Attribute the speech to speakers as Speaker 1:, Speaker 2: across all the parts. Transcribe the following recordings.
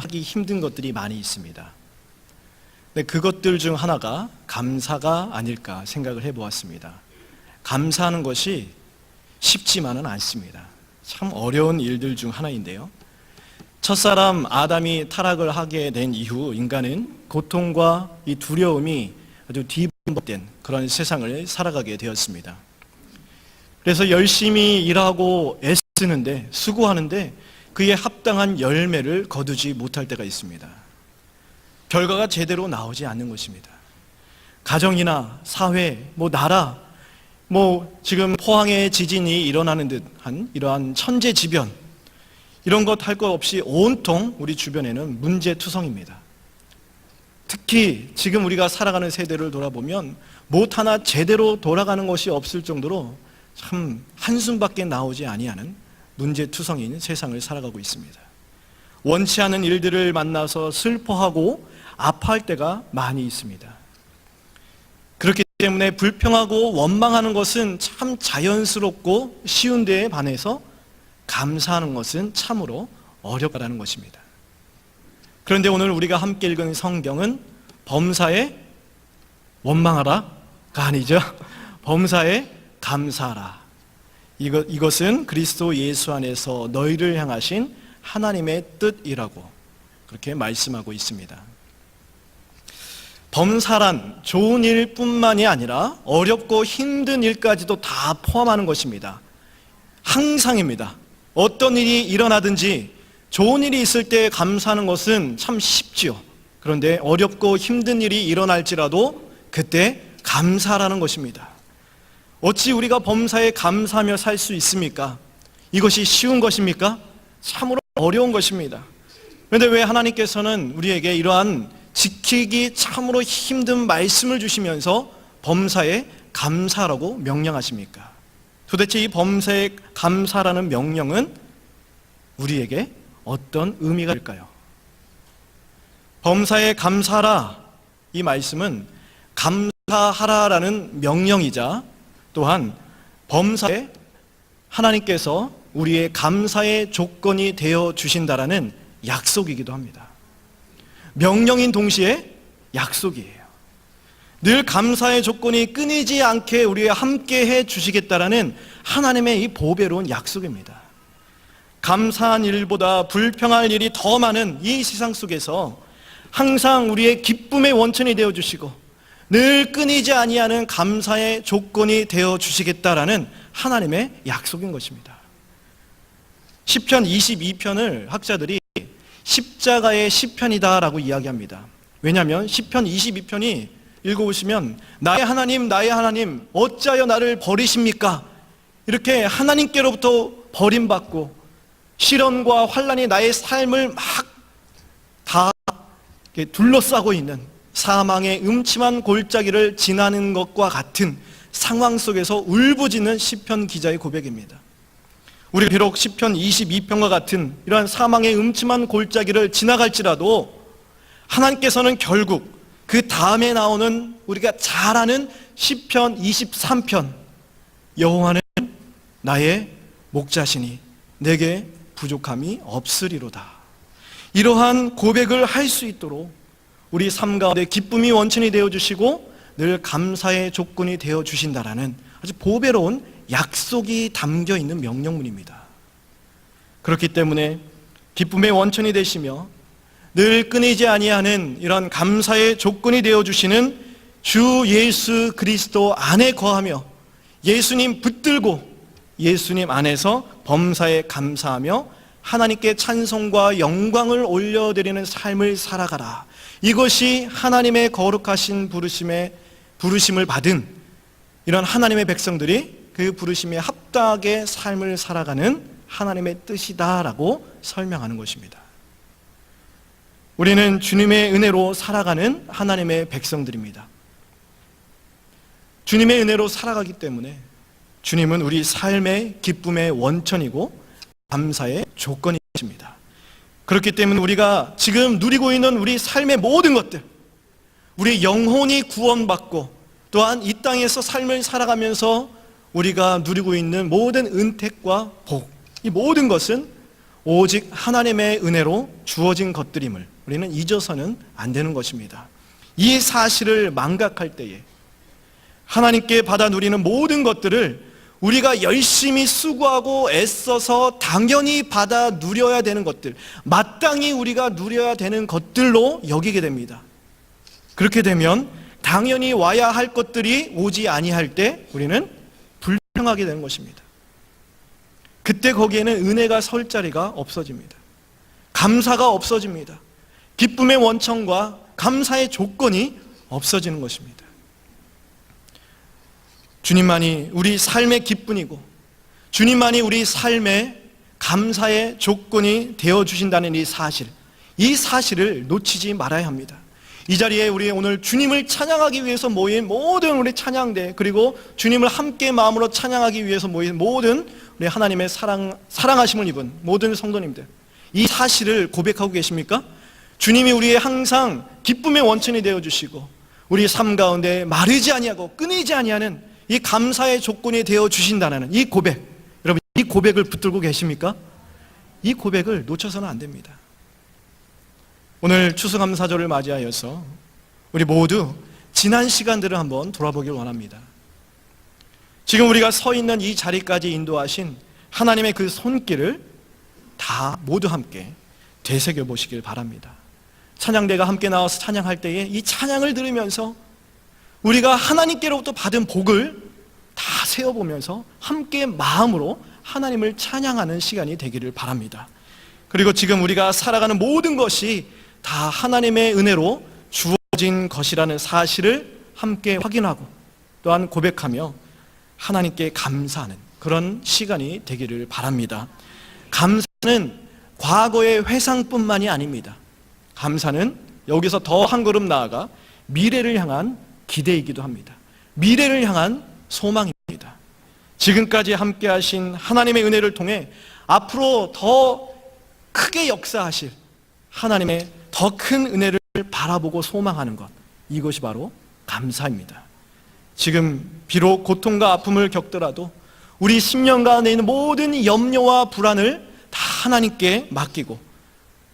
Speaker 1: 하기 힘든 것들이 많이 있습니다. 근데 그것들 중 하나가 감사가 아닐까 생각을 해보았습니다. 감사하는 것이 쉽지만은 않습니다. 참 어려운 일들 중 하나인데요. 첫사람 아담이 타락을 하게 된 이후 인간은 고통과 이 두려움이 아주 뒤범벅된 그런 세상을 살아가게 되었습니다. 그래서 열심히 일하고 애쓰는데, 수고하는데 그에 합당한 열매를 거두지 못할 때가 있습니다. 결과가 제대로 나오지 않는 것입니다. 가정이나 사회, 나라, 지금 포항에 지진이 일어나는 듯한 이러한 천재지변, 이런 것 할 것 없이 온통 우리 주변에는 문제투성입니다. 특히 지금 우리가 살아가는 세대를 돌아보면 못 하나 제대로 돌아가는 것이 없을 정도로 참 한숨밖에 나오지 아니하는 문제투성인 세상을 살아가고 있습니다. 원치 않은 일들을 만나서 슬퍼하고 아파할 때가 많이 있습니다. 그렇기 때문에 불평하고 원망하는 것은 참 자연스럽고 쉬운 데에 반해서 감사하는 것은 참으로 어렵다는 것입니다. 그런데 오늘 우리가 함께 읽은 성경은 범사에 원망하라가 아니죠. 범사에 감사하라. 이것은 그리스도 예수 안에서 너희를 향하신 하나님의 뜻이라고 그렇게 말씀하고 있습니다. 범사란 좋은 일뿐만이 아니라 어렵고 힘든 일까지도 다 포함하는 것입니다. 항상입니다. 어떤 일이 일어나든지 좋은 일이 있을 때 감사하는 것은 참 쉽지요. 그런데 어렵고 힘든 일이 일어날지라도 그때 감사하라는 것입니다. 어찌 우리가 범사에 감사하며 살 수 있습니까? 이것이 쉬운 것입니까? 참으로 어려운 것입니다. 그런데 왜 하나님께서는 우리에게 이러한 지키기 참으로 힘든 말씀을 주시면서 범사에 감사라고 명령하십니까? 도대체 이 범사에 감사라는 명령은 우리에게 어떤 의미가 있을까요? 범사에 감사하라, 이 말씀은 감사하라라는 명령이자 또한 범사에 하나님께서 우리의 감사의 조건이 되어 주신다라는 약속이기도 합니다. 명령인 동시에 약속이에요. 늘 감사의 조건이 끊이지 않게 우리와 함께 해 주시겠다라는 하나님의 이 보배로운 약속입니다. 감사한 일보다 불평할 일이 더 많은 이 세상 속에서 항상 우리의 기쁨의 원천이 되어 주시고 늘 끊이지 아니하는 감사의 조건이 되어 주시겠다라는 하나님의 약속인 것입니다. 시편 22편을 학자들이 십자가의 시편이다라고 이야기합니다. 왜냐하면 시편 22편이 읽어보시면 나의 하나님 어찌하여 나를 버리십니까? 이렇게 하나님께로부터 버림받고 시련과 환난이 나의 삶을 막 다 둘러싸고 있는 사망의 음침한 골짜기를 지나는 것과 같은 상황 속에서 울부짖는 시편 기자의 고백입니다. 우리 비록 시편 22편과 같은 이러한 사망의 음침한 골짜기를 지나갈지라도 하나님께서는 결국 그 다음에 나오는 우리가 잘 아는 시편 23편, 여호와는 나의 목자시니 내게 부족함이 없으리로다. 이러한 고백을 할 수 있도록 우리 삶 가운데 기쁨이 원천이 되어주시고 늘 감사의 조건이 되어주신다라는 아주 보배로운 약속이 담겨있는 명령문입니다. 그렇기 때문에 기쁨의 원천이 되시며 늘 끊이지 아니하는 이런 감사의 조건이 되어주시는 주 예수 그리스도 안에 거하며 예수님 붙들고 예수님 안에서 범사에 감사하며 하나님께 찬송과 영광을 올려드리는 삶을 살아가라. 이것이 하나님의 거룩하신 부르심을 받은 이런 하나님의 백성들이 그 부르심에 합당하게 삶을 살아가는 하나님의 뜻이다라고 설명하는 것입니다. 우리는 주님의 은혜로 살아가는 하나님의 백성들입니다. 주님의 은혜로 살아가기 때문에 주님은 우리 삶의 기쁨의 원천이고 감사의 조건이십니다. 그렇기 때문에 우리가 지금 누리고 있는 우리 삶의 모든 것들, 우리 영혼이 구원받고 또한 이 땅에서 삶을 살아가면서 우리가 누리고 있는 모든 은택과 복, 이 모든 것은 오직 하나님의 은혜로 주어진 것들임을 우리는 잊어서는 안 되는 것입니다. 이 사실을 망각할 때에 하나님께 받아 누리는 모든 것들을 우리가 열심히 수고하고 애써서 당연히 받아 누려야 되는 것들, 마땅히 우리가 누려야 되는 것들로 여기게 됩니다. 그렇게 되면 당연히 와야 할 것들이 오지 아니할 때 우리는 불평하게 되는 것입니다. 그때 거기에는 은혜가 설 자리가 없어집니다. 감사가 없어집니다. 기쁨의 원천과 감사의 조건이 없어지는 것입니다. 주님만이 우리 삶의 기쁨이고 주님만이 우리 삶의 감사의 조건이 되어주신다는 이 사실을 놓치지 말아야 합니다. 이 자리에 우리 오늘 주님을 찬양하기 위해서 모인 모든 우리 찬양대, 그리고 주님을 함께 마음으로 찬양하기 위해서 모인 모든 우리 하나님의 사랑하심을 입은 모든 성도님들, 이 사실을 고백하고 계십니까? 주님이 우리의 항상 기쁨의 원천이 되어주시고 우리 삶 가운데 마르지 아니하고 끊이지 아니하는 이 감사의 조건이 되어주신다는 이 고백, 여러분 이 고백을 붙들고 계십니까? 이 고백을 놓쳐서는 안 됩니다. 오늘 추수감사절을 맞이하여서 우리 모두 지난 시간들을 한번 돌아보길 원합니다. 지금 우리가 서 있는 이 자리까지 인도하신 하나님의 그 손길을 다 모두 함께 되새겨 보시길 바랍니다. 찬양대가 함께 나와서 찬양할 때에 이 찬양을 들으면서 우리가 하나님께로부터 받은 복을 다 세어보면서 함께 마음으로 하나님을 찬양하는 시간이 되기를 바랍니다. 그리고 지금 우리가 살아가는 모든 것이 다 하나님의 은혜로 주어진 것이라는 사실을 함께 확인하고 또한 고백하며 하나님께 감사하는 그런 시간이 되기를 바랍니다. 감사는 과거의 회상뿐만이 아닙니다. 감사는 여기서 더 한 걸음 나아가 미래를 향한 기대이기도 합니다. 미래를 향한 소망입니다. 지금까지 함께 하신 하나님의 은혜를 통해 앞으로 더 크게 역사하실 하나님의 더 큰 은혜를 바라보고 소망하는 것, 이것이 바로 감사입니다. 지금 비록 고통과 아픔을 겪더라도 우리 심령 가운데 있는 모든 염려와 불안을 다 하나님께 맡기고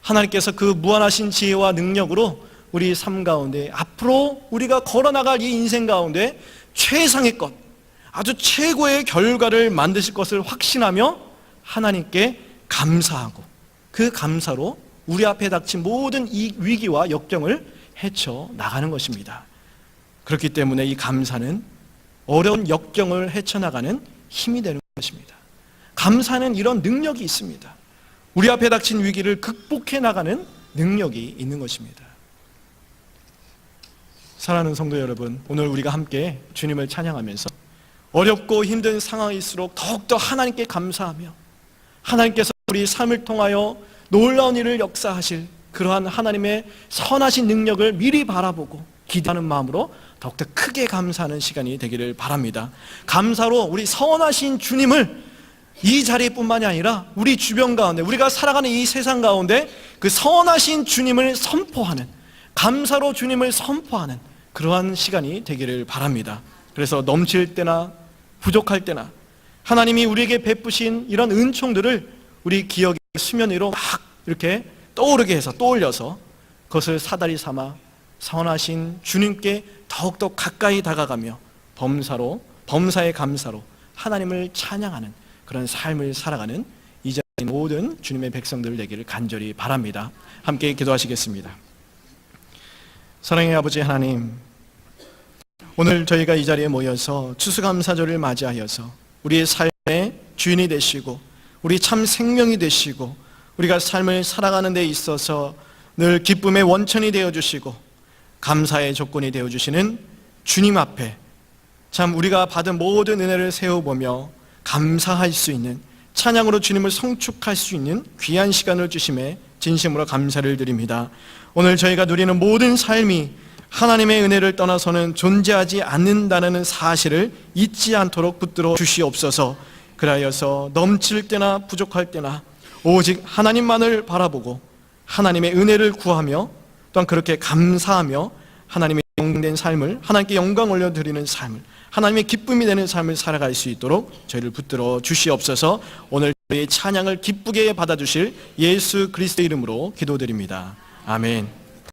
Speaker 1: 하나님께서 그 무한하신 지혜와 능력으로 우리 삶 가운데 앞으로 우리가 걸어나갈 이 인생 가운데 최상의 것, 아주 최고의 결과를 만드실 것을 확신하며 하나님께 감사하고 그 감사로 우리 앞에 닥친 모든 이 위기와 역경을 헤쳐나가는 것입니다. 그렇기 때문에 이 감사는 어려운 역경을 헤쳐나가는 힘이 되는 것입니다. 감사는 이런 능력이 있습니다. 우리 앞에 닥친 위기를 극복해 나가는 능력이 있는 것입니다. 사랑하는 성도 여러분, 오늘 우리가 함께 주님을 찬양하면서 어렵고 힘든 상황일수록 더욱더 하나님께 감사하며 하나님께서 우리 삶을 통하여 놀라운 일을 역사하실 그러한 하나님의 선하신 능력을 미리 바라보고 기대하는 마음으로 더욱더 크게 감사하는 시간이 되기를 바랍니다. 감사로 우리 선하신 주님을 이 자리뿐만이 아니라 우리 주변 가운데 우리가 살아가는 이 세상 가운데 그 선하신 주님을 선포하는, 감사로 주님을 선포하는 그러한 시간이 되기를 바랍니다. 그래서 넘칠 때나 부족할 때나 하나님이 우리에게 베푸신 이런 은총들을 우리 기억의 수면 위로 막 이렇게 떠오르게 해서 떠올려서 그것을 사다리 삼아 선하신 주님께 더욱더 가까이 다가가며 범사의 감사로 하나님을 찬양하는 그런 삶을 살아가는 이 자리의 모든 주님의 백성들 되기를 간절히 바랍니다. 함께 기도하시겠습니다. 사랑의 아버지 하나님, 오늘 저희가 이 자리에 모여서 추수감사절을 맞이하여서 우리의 삶의 주인이 되시고 우리 참 생명이 되시고 우리가 삶을 살아가는 데 있어서 늘 기쁨의 원천이 되어주시고 감사의 조건이 되어주시는 주님 앞에 참 우리가 받은 모든 은혜를 세워보며 감사할 수 있는, 찬양으로 주님을 성축할 수 있는 귀한 시간을 주심에 진심으로 감사를 드립니다. 오늘 저희가 누리는 모든 삶이 하나님의 은혜를 떠나서는 존재하지 않는다는 사실을 잊지 않도록 붙들어 주시옵소서. 그리하여서 넘칠 때나 부족할 때나 오직 하나님만을 바라보고 하나님의 은혜를 구하며 또한 그렇게 감사하며 하나님의 영광된 삶을, 하나님께 영광 올려드리는 삶을, 하나님의 기쁨이 되는 삶을 살아갈 수 있도록 저희를 붙들어 주시옵소서. 오늘 우리의 찬양을 기쁘게 받아주실 예수 그리스도의 이름으로 기도드립니다. 아멘.